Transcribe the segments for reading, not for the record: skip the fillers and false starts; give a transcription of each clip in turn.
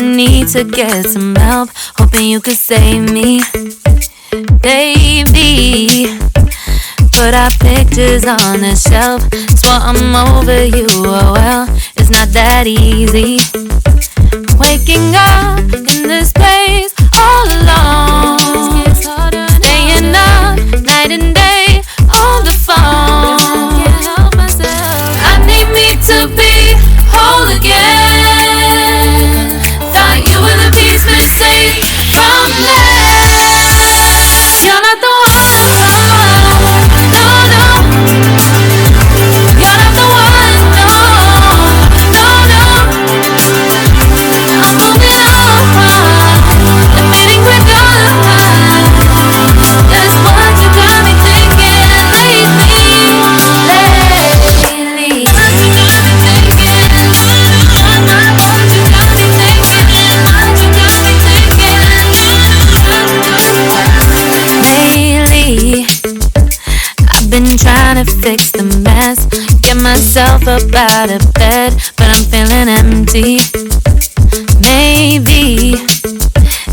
need to get some help, hoping you could save me, baby. Put our pictures on the shelf, swore I'm over you, oh well, it's not that easy. Waking up in this place all alone, staying up night and day on the phone. I need me to be whole again. Thought you were the piece missing from left. You're not the one. Trying to fix the mess, get myself up out of bed, but I'm feeling empty. Maybe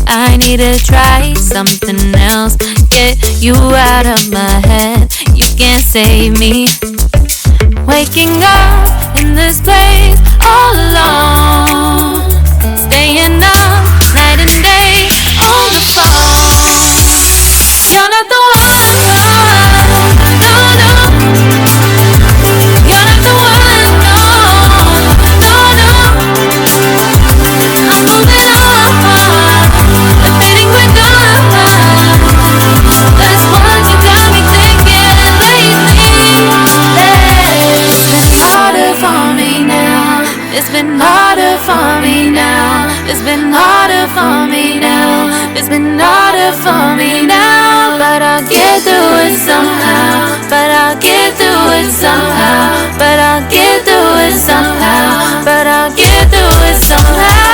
I need to try something else, get you out of my head. You can't save me. Waking up in this place all alone, staying up night and day on the phone. You're not the one. It's been harder for me now. It's been harder for me now. It's been harder for me now. But I'll get through it somehow. But I'll get through it somehow. But I'll get through it somehow. But I'll get through it somehow.